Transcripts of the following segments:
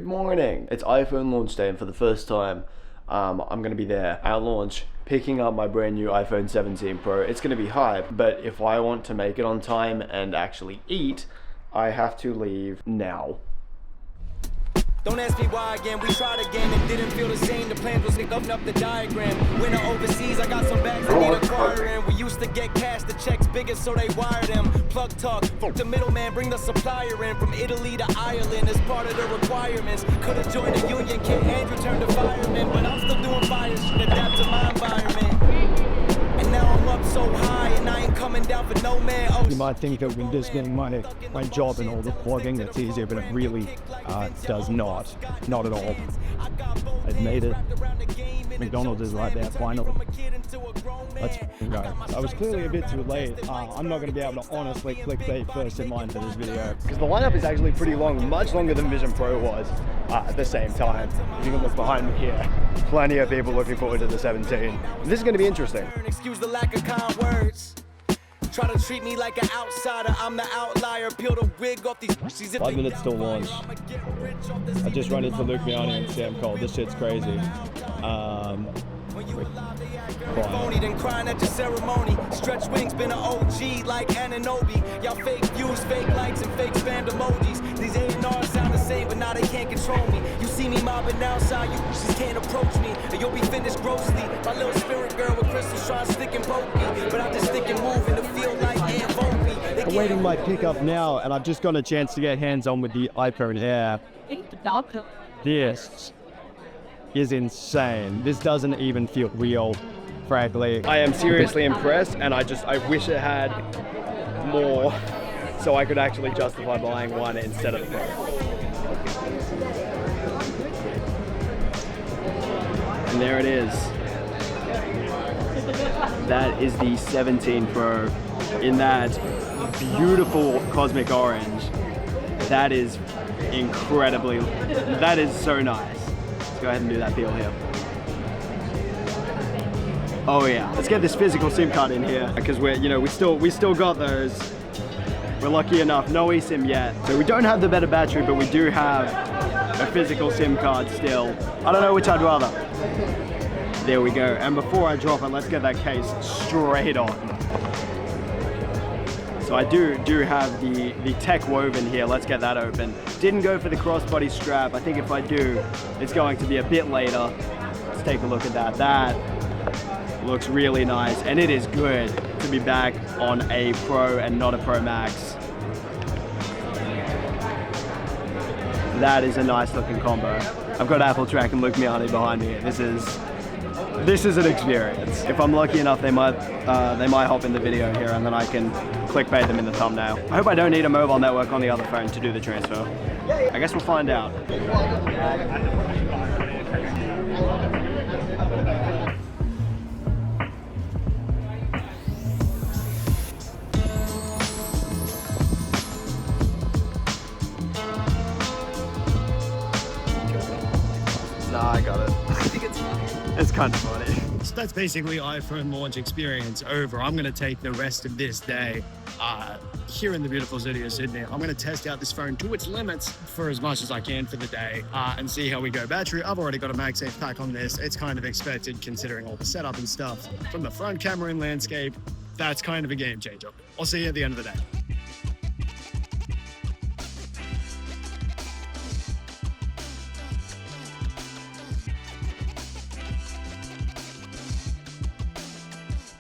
Good morning. It's iPhone launch day, and for the first time, I'm going to be there at launch picking up my brand new iPhone 17 Pro. It's going to be hype, but if I want to make it on time and actually eat, I have to leave now. Don't ask me why again, we tried again and didn't feel the same. The plan was to open up the diagram. When I'm overseas, I got some bags I need acquiring. We used to get cash, the checks bigger, so they wire them. Plug talk, fuck the middleman, bring the supplier in. From Italy to Ireland as part of the requirements. Could've joined the union, Kid Andrew turned to fireman. But I'm still doing fire shit, adapt to my environment. And now I'm up so high and I ain't coming down for no man. Oh, you might think that with this being my job and all the vlogging, that's easier, but it really does not. Not at all. I've made it. McDonald's is right there, finally. Let's go. I was clearly a bit too late. I'm not going to be able to honestly clickbait first in line for this video, because the lineup is actually pretty long, much longer than Vision Pro was at the same time. You can look behind me here. Plenty of people looking forward to the 17. This is going to be interesting. Excuse the lack of kind words. Try to treat me like an outsider, I'm the outlier. Peel the wig off these 5 minutes till launch. I just run into Luke Miani and Sam Cole. This shit's crazy. Phony, then crying at your ceremony. Stretch wings, been an OG like Ananobi. Y'all fake views, fake likes, and fake spam emojis. These A&Rs sound the same, but now they can't control me. You see me mobbing outside, you just can't approach me, and you'll be finished grossly. My little spirit girl with crystals trying to stick and poke me, but I just stick and move in the field like Aunt Volpe. Awaiting my pickup now, and I've just got a chance to get hands-on with the iPhone Air. This is insane. This doesn't even feel real, frankly. I am seriously impressed, and I wish it had more so I could actually justify buying one instead of the Pro. And there it is. That is the 17 Pro in that beautiful cosmic orange. That is incredibly, that is so nice. Let's go ahead and do that deal here. Oh yeah, let's get this physical SIM card in here, because we still got those. We're lucky enough, no eSIM yet. So we don't have the better battery, but we do have a physical SIM card still. I don't know which I'd rather. There we go. And before I drop it, let's get that case straight on. So I do have the tech woven here. Let's get that open. Didn't go for the crossbody strap. I think if I do, it's going to be a bit later. Let's take a look at that. That looks really nice, and it is good to be back on a Pro and not a Pro Max. That is a nice looking combo. I've got Apple Track and Luke Miani behind me. This is an experience. If I'm lucky enough, they might hop in the video here, and then I can clickbait them in the thumbnail. I hope I don't need a mobile network on the other phone to do the transfer. I guess we'll find out. Nah, I got it. It's kind of funny. So that's basically iPhone launch experience over. I'm going to take the rest of this day here in the beautiful city of Sydney. I'm going to test out this phone to its limits for as much as I can for the day and see how we go. Battery, I've already got a MagSafe pack on this. It's kind of expected considering all the setup and stuff. From the front camera and landscape, that's kind of a game changer. I'll see you at the end of the day.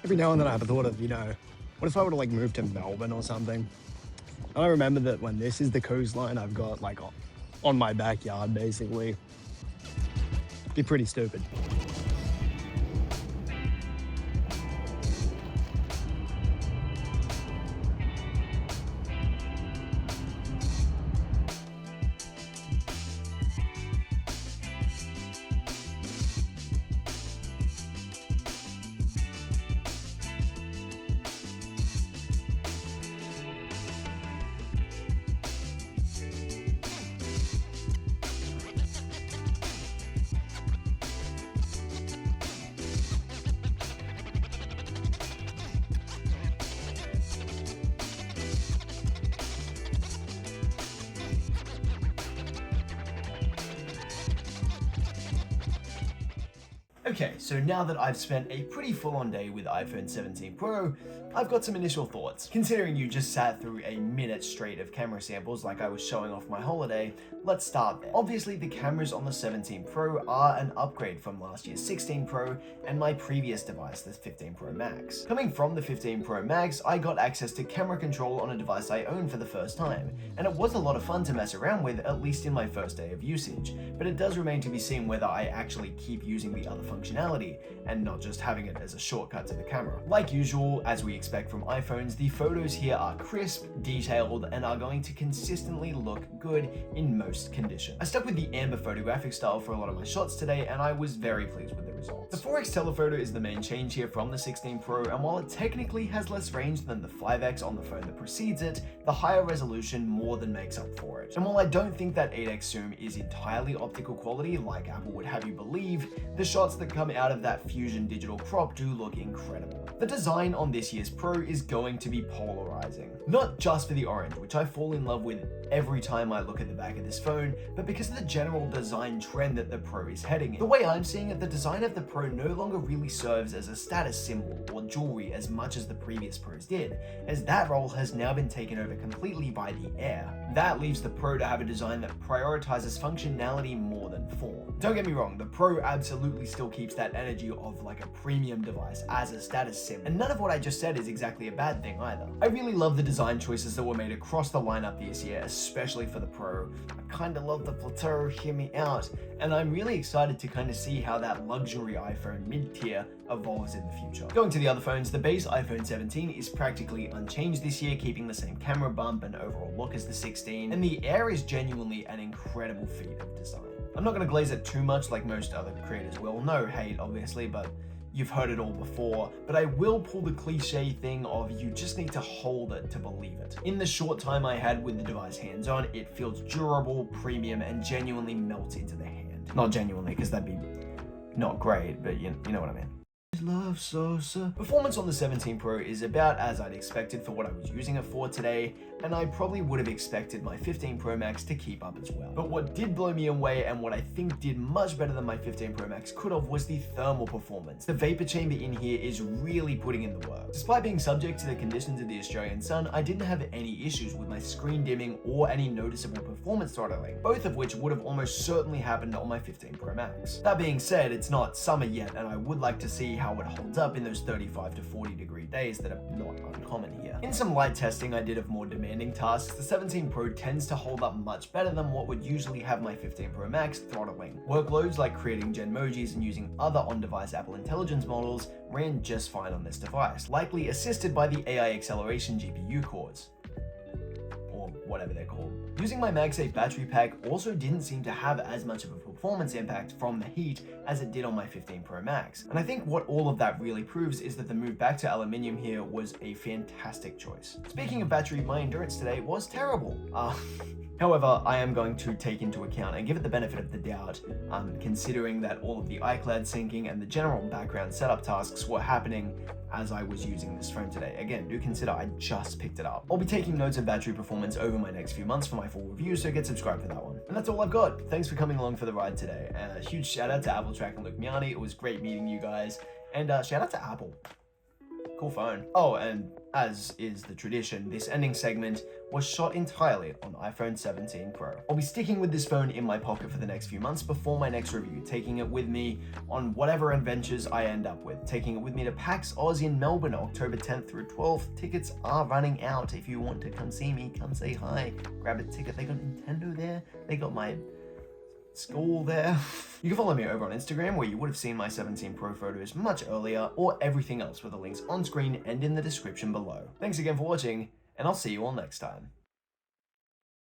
Every now and then I have a thought of, what if I were to move to Melbourne or something? And I remember that when this is the coastline I've got on my backyard, basically. It'd be pretty stupid. Okay, so now that I've spent a pretty full-on day with iPhone 17 Pro, I've got some initial thoughts. Considering you just sat through a minute straight of camera samples like I was showing off my holiday, let's start there. Obviously, the cameras on the 17 Pro are an upgrade from last year's 16 Pro and my previous device, the 15 Pro Max. Coming from the 15 Pro Max, I got access to camera control on a device I owned for the first time, and it was a lot of fun to mess around with, at least in my first day of usage, but it does remain to be seen whether I actually keep using the other functionality and not just having it as a shortcut to the camera. Like usual, as we expect from iPhones, the photos here are crisp, detailed, and are going to consistently look good in most conditions. I stuck with the amber photographic style for a lot of my shots today, and I was very pleased with the results. The 4x telephoto is the main change here from the 16 Pro, and while it technically has less range than the 5x on the phone that precedes it, the higher resolution more than makes up for it. And while I don't think that 8x zoom is entirely optical quality like Apple would have you believe, the shots that come out of that Fusion digital crop do look incredible. The design on this year's Pro is going to be polarizing. Not just for the orange, which I fall in love with every time I look at the back of this phone, but because of the general design trend that the Pro is heading in. The way I'm seeing it, the design of the Pro no longer really serves as a status symbol or jewelry as much as the previous Pros did, as that role has now been taken over completely by the Air. That leaves the Pro to have a design that prioritizes functionality more than form. Don't get me wrong, the Pro absolutely still keeps that energy of like a premium device as a status symbol, and none of what I just said is exactly a bad thing either. I really love the design choices that were made across the lineup this year, especially for the Pro. I kinda love the plateau, hear me out, and I'm really excited to kind of see how that luxury iPhone mid-tier evolves in the future. Going to the other phones, the base iPhone 17 is practically unchanged this year, keeping the same camera bump and overall look as the 16, and the Air is genuinely an incredible feat of design. I'm not going to glaze it too much like most other creators will, no hate obviously, but you've heard it all before, but I will pull the cliche thing of you just need to hold it to believe it. In the short time I had with the device hands-on, it feels durable, premium, and genuinely melts into the hand. Not genuinely, because that'd be not great, but you know what I mean. Love Sosa. Performance on the 17 Pro is about as I'd expected for what I was using it for today, and I probably would have expected my 15 Pro Max to keep up as well. But what did blow me away and what I think did much better than my 15 Pro Max could have was the thermal performance. The vapor chamber in here is really putting in the work. Despite being subject to the conditions of the Australian sun, I didn't have any issues with my screen dimming or any noticeable performance throttling, both of which would have almost certainly happened on my 15 Pro Max. That being said, it's not summer yet, and I would like to see how it holds up in those 35 to 40 degree days that are not uncommon here. In some light testing I did of more demanding tasks, the 17 Pro tends to hold up much better than what would usually have my 15 Pro Max throttling. Workloads like creating Genmojis and using other on-device Apple Intelligence models ran just fine on this device, likely assisted by the AI acceleration GPU cores, or whatever they're called. Using my MagSafe battery pack also didn't seem to have as much of a performance impact from the heat as it did on my 15 Pro Max. And I think what all of that really proves is that the move back to aluminium here was a fantastic choice. Speaking of battery, my endurance today was terrible. However, I am going to take into account and give it the benefit of the doubt, considering that all of the iCloud syncing and the general background setup tasks were happening as I was using this phone today. Again, do consider I just picked it up. I'll be taking notes of battery performance over my next few months for my full review, so get subscribed for that one. And that's all I've got. Thanks for coming along for the ride today. And a huge shout out to Apple Track and Luke Miani. It was great meeting you guys. And shout out to Apple. Cool phone. Oh, and as is the tradition, this ending segment was shot entirely on iPhone 17 Pro. I'll be sticking with this phone in my pocket for the next few months before my next review, taking it with me on whatever adventures I end up with, taking it with me to PAX Oz in Melbourne, October 10th through 12th. Tickets are running out. If you want to come see me, come say hi, grab a ticket. They got Nintendo there, they got my school there. You can follow me over on Instagram, where you would have seen my 17 Pro photos much earlier, or everything else with the links on screen and in the description below. Thanks again for watching, and I'll see you all next time.